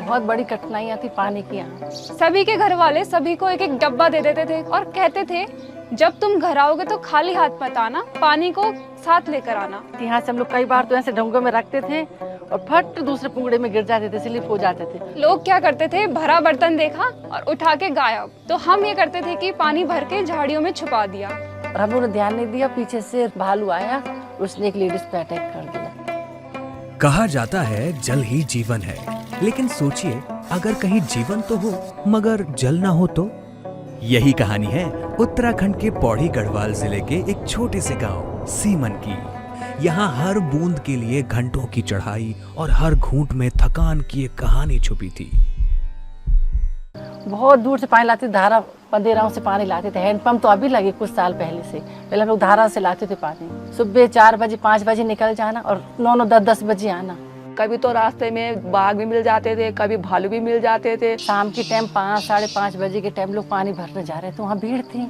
बहुत बड़ी कठिनाइयाँ थी पानी की यहाँ। सभी के घर वाले सभी को एक एक डब्बा दे देते थे और कहते थे जब तुम घर आओगे तो खाली हाथ मत आना, पानी को साथ लेकर आना। यहाँ से हम लोग कई बार तो ऐसे ढंगों में रखते थे और फट दूसरे पुंगड़े में गिर जाते थे, स्लिप हो जाते थे। लोग क्या करते थे, भरा बर्तन देखा और उठा के गायब। तो हम ये करते थे कि पानी भर के झाड़ियों में छुपा दिया। और हम लोगों ने ध्यान नहीं दिया, पीछे से भालू आया, उसने एक लेडीज पे अटैक कर दिया। कहा जाता है जल ही जीवन है, लेकिन सोचिए अगर कहीं जीवन तो हो मगर जल ना हो तो। यही कहानी है उत्तराखंड के पौड़ी गढ़वाल जिले के एक छोटे से गांव सीमन की। यहाँ हर बूंद के लिए घंटों की चढ़ाई और हर घूंट में थकान की एक कहानी छुपी थी। बहुत दूर से पानी लाते थे, धारा पंदेराओं से पानी लाते थे। हैंडपंप तो अभी लगे कुछ साल पहले से, पहले हम लोग धारा से लाते थे पानी। सुबह 4 बजे 5 बजे निकल जाना और 9 10 बजे आना। कभी तो रास्ते में बाघ भी मिल जाते थे, कभी भालू भी मिल जाते थे। शाम के टाइम 5 साढ़े 5 बजे के टाइम लोग पानी भरने जा रहे थे, वहाँ भीड़ थी।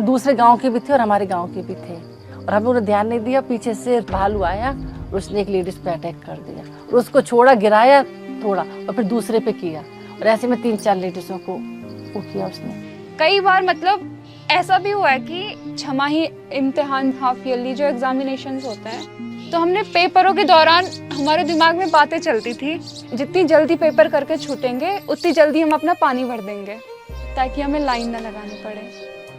दूसरे गाँव के भी थे और हमारे गाँव के भी थे। और हम लोगों ने ध्यान नहीं दिया, पीछे से भालू आया, उसने एक लेडीज पे अटैक कर दिया। और उसको छोड़ा, गिराया थोड़ा और फिर दूसरे पे किया। और ऐसे में 3-4 लेडीजों को वो किया उसने। कई बार मतलब ऐसा भी हुआ है कि छमाही इम्तिहान, हाफ ईयरली जो एग्जामिनेशंस होते हैं, तो हमने पेपरों के दौरान हमारे दिमाग में बातें चलती थी, जितनी जल्दी पेपर करके छूटेंगे उतनी जल्दी हम अपना पानी भर देंगे ताकि हमें लाइन ना लगानी पड़े।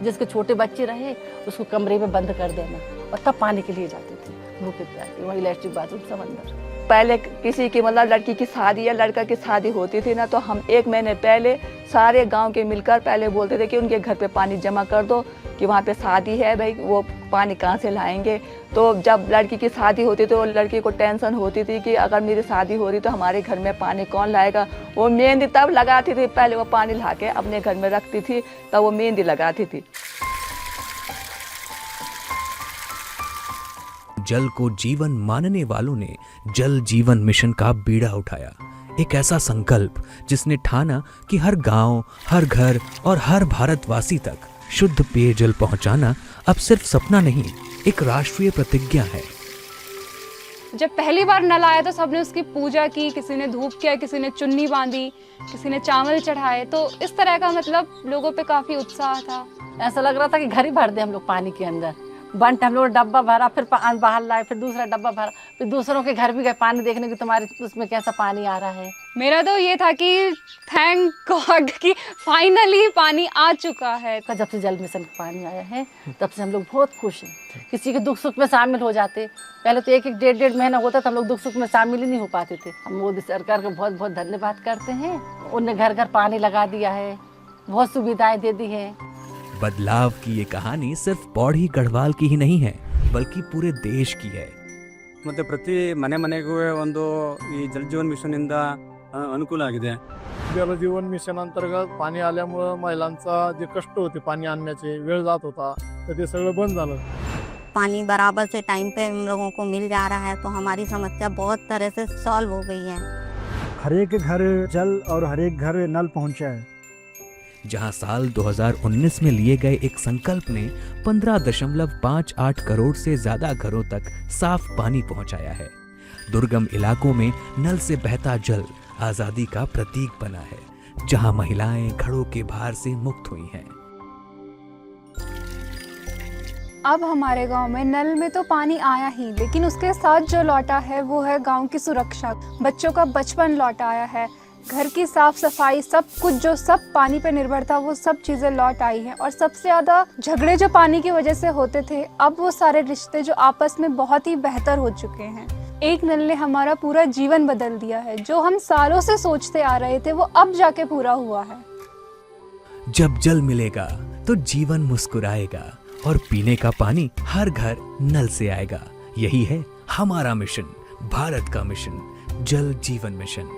जिसके छोटे बच्चे रहे उसको कमरे में बंद कर देना और तब पानी के लिए जाते थे भूखे प्यासे। वहाँ इलेक्ट्रिक बाथरूम सब अंदर। पहले किसी की मतलब लड़की की शादी या लड़का की शादी होती थी ना, तो हम 1 महीने पहले सारे गांव के मिलकर पहले बोलते थे कि उनके घर पे पानी जमा कर दो कि वहाँ पे शादी है भाई, वो पानी कहाँ से लाएंगे। तो जब लड़की की शादी होती तो लड़की को टेंशन होती थी कि अगर मेरी शादी हो रही तो हमारे घर में पानी कौन लाएगा। वो मेहंदी तब लगाती थी, पहले वो पानी ला के अपने घर में रखती थी, तब वो मेहंदी लगाती थी। जल को जीवन मानने वालों ने जल जीवन मिशन का बीड़ा उठाया। एक ऐसा संकल्प जिसने ठाना कि हर गांव, हर घर और हर भारतवासी तक शुद्ध पेयजल पहुंचाना अब सिर्फ सपना नहीं, एक राष्ट्रीय प्रतिज्ञा है। जब पहली बार नल आया तो सबने उसकी पूजा की, किसी ने धूप किया, किसी ने चुन्नी बांधी, किसी ने चावल चढ़ाए। तो इस तरह का मतलब लोगों पे काफी उत्साह था। ऐसा लग रहा था कि घर ही भर दे हम लोग पानी के अंदर। बंट हम लोग डब्बा भरा, फिर बाहर लाए, फिर दूसरा डब्बा भरा, फिर दूसरों के घर भी गए पानी देखने की तुम्हारे उसमें कैसा पानी आ रहा है। मेरा तो ये था कि थैंक गॉड कि फाइनली पानी आ चुका है। जब से जल मिशन का पानी आया है तब से हम लोग बहुत खुश हैं। किसी के दुख सुख में शामिल हो जाते। पहले तो 1-1 डेढ़ महीना होता था हम लोग दुख सुख में शामिल ही नहीं हो पाते थे। हम मोदी सरकार का बहुत बहुत धन्यवाद करते हैं। उनने घर घर पानी लगा दिया है, बहुत सुविधाएं दे दी है। बदलाव की ये कहानी सिर्फ पौड़ी गढ़वाल की ही नहीं है, बल्कि पूरे देश की है। ಮತ್ತೆ ಪ್ರತಿ ಮನೆಗೂ ಒಂದು ಈ जल जीवन मिशन इंद अनुकूल आಗಿದೆ। जल जीवन मिशन अंतर्गत पाणी आल्यामुळे महिलांचा जे कष्ट होते पाणी आणण्याचे, वेळ जात होता, तर ते सगळं बंद झालं। पानी बराबर से टाइम पे हम लोगों को मिल जा रहा है तो हमारी समस्या बहुत तरह से सॉल्व हो गई है। हर एक घर जल और हर एक घर नल पहुंचा है। जहां साल 2019 में लिए गए एक संकल्प ने 15.58 करोड़ से ज्यादा घरों तक साफ पानी पहुंचाया है। दुर्गम इलाकों में नल से बहता जल आजादी का प्रतीक बना है, जहां महिलाएं घड़ों के भार से मुक्त हुई हैं। अब हमारे गांव में नल में तो पानी आया ही, लेकिन उसके साथ जो लौटा है वो है गांव की सुरक्षा। बच्चों का बचपन लौट आया है, घर की साफ सफाई, सब कुछ जो सब पानी पे निर्भर था वो सब चीजें लौट आई हैं। और सबसे ज्यादा झगड़े जो पानी की वजह से होते थे, अब वो सारे रिश्ते जो आपस में बहुत ही बेहतर हो चुके हैं। एक नल ने हमारा पूरा जीवन बदल दिया है। जो हम सालों से सोचते आ रहे थे वो अब जाके पूरा हुआ है। जब जल मिलेगा तो जीवन मुस्कुराएगा और पीने का पानी हर घर नल से आएगा। यही है हमारा मिशन, भारत का मिशन, जल जीवन मिशन।